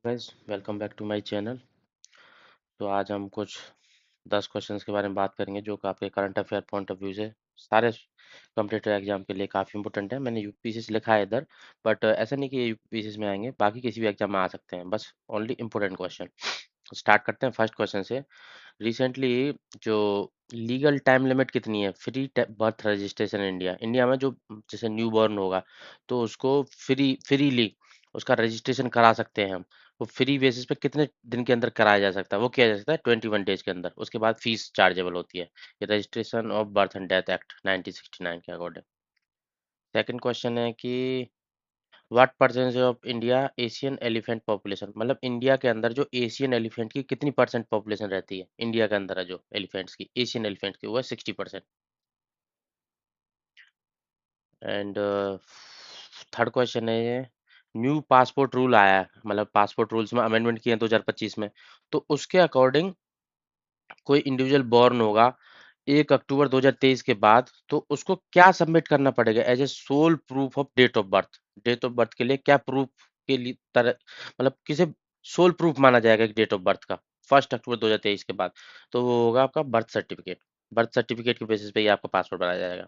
Guys, welcome back to my channel. तो आज हम कुछ 10 क्वेश्चंस के बारे में बात करेंगे जो कि आपके current affair point of view से सारे कॉम्पिटिटिव एग्जाम के लिए काफ़ी इंपॉर्टेंट है। मैंने यूपीएससी से लिखा है इधर, बट ऐसा नहीं कि ये यूपीएससी में आएंगे, बाकी किसी भी एग्जाम में आ सकते हैं, बस ओनली इंपॉर्टेंट क्वेश्चन। स्टार्ट करते हैं फर्स्ट क्वेश्चन से। रिसेंटली जो लीगल टाइम लिमिट कितनी है free birth registration India India में, जो जैसे न्यू बॉर्न होगा तो उसको फ्रीली उसका रजिस्ट्रेशन करा सकते हैं हम। वो फ्री बेसिस पे कितने दिन के अंदर कराया जा सकता है? वो किया जा सकता है 21 डेज के अंदर। उसके बाद फीस चार्जेबल होती है। ये registration of birth and death act 1969 के अकॉर्डिंग। सेकंड क्वेश्चन है कि what percentage of India Asian elephant population, मतलब इंडिया के अंदर जो एशियन एलिफेंट की कितनी परसेंट पॉपुलेशन रहती है? इंडिया के अंदर है जो एलिफेंट्स की, एशियन एलिफेंट की, वो है 60%। एंड थर्ड क्वेश्चन है ये, न्यू पासपोर्ट रूल आया है, मतलब पासपोर्ट रूल्स में अमेंडमेंट किए हैं 2025 में। तो उसके अकॉर्डिंग कोई इंडिविजुअल बॉर्न होगा 1 अक्टूबर 2023 के बाद, तो उसको क्या सबमिट करना पड़ेगा as a sole proof of date of birth? Date of birth के लिए क्या प्रूफ के लिए तरह, मतलब किसे सोल प्रूफ माना जाएगा डेट ऑफ बर्थ का 1 अक्टूबर 2023 के बाद? तो वो होगा आपका बर्थ सर्टिफिकेट। बर्थ सर्टिफिकेट के बेसिस पे ही आपका पासपोर्ट बनाया जाएगा।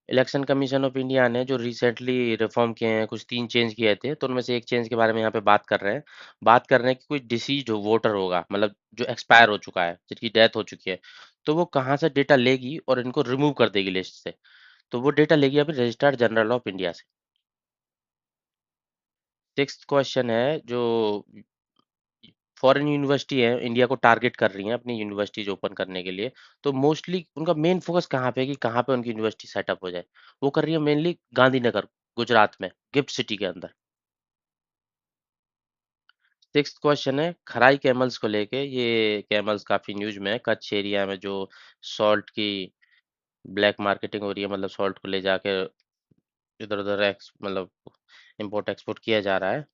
इलेक्शन कमीशन ऑफ इंडिया ने जो रिसेंटली रिफॉर्म किए हैं, कुछ 3 चेंज किए थे, तो उनमें से एक चेंज के बारे में यहाँ पे बात कर रहे हैं। बात कर रहे हैं कि कोई डिसीज हो वोटर होगा, मतलब जो एक्सपायर हो चुका है, जिसकी डेथ हो चुकी है, तो वो कहाँ से डेटा लेगी और इनको रिमूव कर देगी लिस्ट से? तो वो डेटा लेगी अभी रजिस्ट्रार जनरल ऑफ इंडिया से। सिक्स्थ क्वेश्चन है, जो फॉरेन यूनिवर्सिटी है इंडिया को टारगेट कर रही हैं अपनी यूनिवर्सिटीज ओपन करने के लिए, तो मोस्टली उनका मेन फोकस कहाँ पे है कि कहाँ पे उनकी यूनिवर्सिटी सेटअप हो जाए? वो कर रही है मेनली गांधीनगर, गुजरात में, गिफ्ट सिटी के अंदर। सिक्स्थ क्वेश्चन है खराई कैमल्स को लेके। ये कैमल्स काफी न्यूज में है, कच्छ एरिया में जो सॉल्ट की ब्लैक मार्केटिंग हो रही है, मतलब सॉल्ट को ले जाके इधर उधर मतलब इंपोर्ट एक्सपोर्ट किया जा रहा है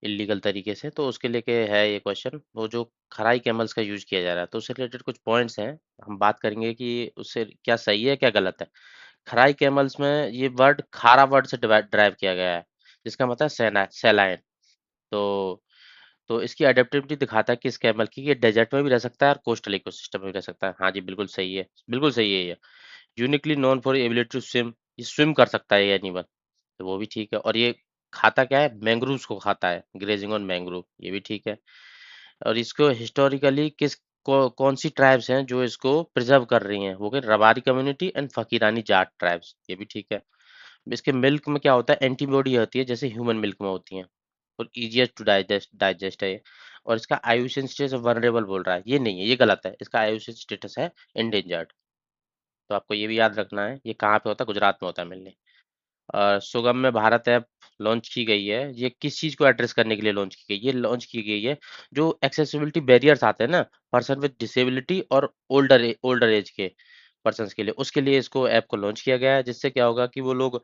इलीगल तरीके से, तो उसके लेके है ये क्वेश्चन। वो जो खराई कैमल्स का यूज किया जा रहा है, तो उससे रिलेटेड कुछ पॉइंट्स हैं, हम बात करेंगे कि उससे क्या सही है क्या गलत है। खराई कैमल्स में ये वर्ड खारा वर्ड से ड्राइव किया गया है, जिसका मतलब सैलाइन। तो इसकी अडेप्टिबिलिटी दिखाता है कि इस कैमल की ये डेजर्ट में भी रह सकता है और कोस्टल इकोसिस्टम में भी रह सकता है। हाँ जी, बिल्कुल सही है, बिल्कुल सही है ये। Uniquely known for ability to swim, ये स्विम कर सकता है ये एनिमल, तो वो भी ठीक है। और ये खाता क्या है? मैंग्रोव्स को खाता है, ग्रेजिंग ऑन मैंग्रोव, ये भी ठीक है। और इसको हिस्टोरिकली कौन सी ट्राइब्स हैं जो इसको प्रिजर्व कर रही हैं? वो के Rabari community and फकीरानी Jat tribes, ये भी ठीक है। इसके मिल्क में क्या होता है? एंटीबॉडी होती है, जैसे ह्यूमन मिल्क में होती है, और इजियर टू डाइजेस्ट है ये। और इसका आयुषन स्टेटस वनरेबल बोल रहा है, ये नहीं है, ये गलत है। इसका आयुषन स्टेटस है इंडेंजर्ड। तो आपको ये भी याद रखना है, ये कहाँ पे होता है? गुजरात में होता है मिलने। सुगम्य भारत ऐप लॉन्च की गई है, ये किस चीज को एड्रेस करने के लिए लॉन्च की गई? ये लॉन्च की गई है जो एक्सेसिबिलिटी बैरियर्स आते हैं ना, पर्सन विद डिसेबिलिटी और ओल्डर एज के पर्सन्स के लिए, उसके लिए इसको ऐप को लॉन्च किया गया है। जिससे क्या होगा कि वो लोग,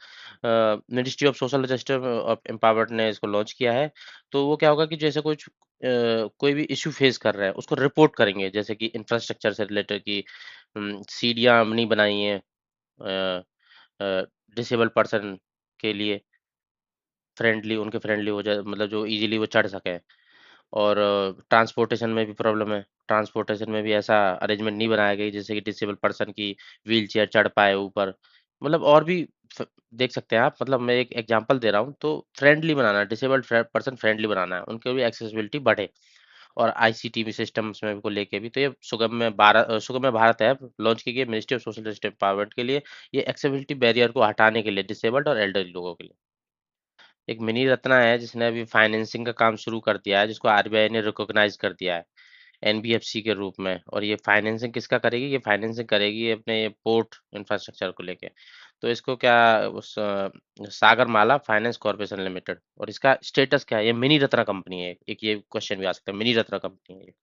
ministry of social justice of empowerment ने इसको लॉन्च किया है। तो वो क्या होगा कि जैसे कुछ कोई भी इश्यू फेस कर रहा है उसको रिपोर्ट करेंगे, जैसे कि इंफ्रास्ट्रक्चर से रिलेटेड की सीढ़ियाँ नहीं बनाई हैं डिसेबल पर्सन के लिए, फ्रेंडली, उनके फ्रेंडली हो जाए, मतलब जो इजीली वो चढ़ सकें। और ट्रांसपोर्टेशन में भी प्रॉब्लम है, ट्रांसपोर्टेशन में भी ऐसा अरेंजमेंट नहीं बनाया गया जैसे कि डिसेबल पर्सन की व्हील चेयर चढ़ पाए ऊपर। मतलब और भी फ- देख सकते हैं आप, मतलब मैं एक एग्जांपल दे रहा हूँ, तो फ्रेंडली बनाना है, डिसेबल्ड पर्सन फ्रेंडली बनाना है, उनके भी एक्सेसिबिलिटी बढ़े। और आईसीटी सिस्टम्स में को लेके भी, तो ये सुगम्य भारत ऐप लॉन्च की गई ministry of social justice empowerment के लिए। ये एक्सेसिबिलिटी बैरियर को हटाने के लिए डिसेबल्ड और एल्डरली लोगों के लिए। एक मिनी रत्ना है जिसने अभी फाइनेंसिंग का काम शुरू कर दिया है, जिसको आरबीआई ने रिकॉग्नाइज कर दिया है एनबीएफसी के रूप में। और ये फाइनेंसिंग किसका करेगी? ये फाइनेंसिंग करेगी अपने पोर्ट इंफ्रास्ट्रक्चर को लेके। तो इसको क्या, उस सागरमाला फाइनेंस कॉर्पोरेशन लिमिटेड, और इसका स्टेटस क्या है? ये मिनी रत्ना कंपनी है, एक ये क्वेश्चन भी आ सकता है, मिनी रत्ना कंपनी है ये।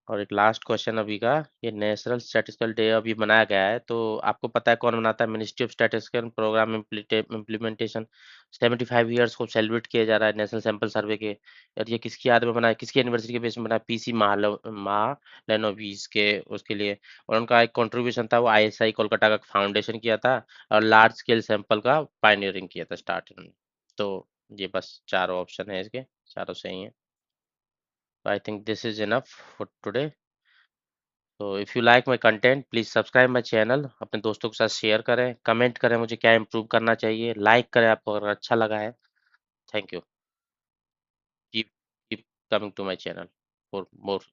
और एक लास्ट क्वेश्चन अभी का, ये नेशनल स्टैटिस्टिकल डे अभी मनाया गया है, तो आपको पता है कौन मनाता है? Ministry of statistical program implementation. 75 years को सेलिब्रेट किया जा रहा है नेशनल सैंपल सर्वे के। और ये किसकी याद में बना है, किसकी एनिवर्सरी के बेस में बना है? पीसी महालनोबिस के, उसके लिए। और उनका एक कंट्रीब्यूशन था, वो आईएसआई कोलकाता का फाउंडेशन किया था, और लार्ज स्केल सैंपल का पायनियरिंग किया था स्टार्ट इन्होंने। तो ये बस चारों ऑप्शन है इसके, चारों सही हैं। I think this is enough for today. तो if you like my content please subscribe my channel, अपने दोस्तों के साथ शेयर करें, कमेंट करें मुझे क्या इम्प्रूव करना चाहिए, लाइक करें आपको अगर अच्छा लगा है। Thank you. Keep keep coming to my channel for more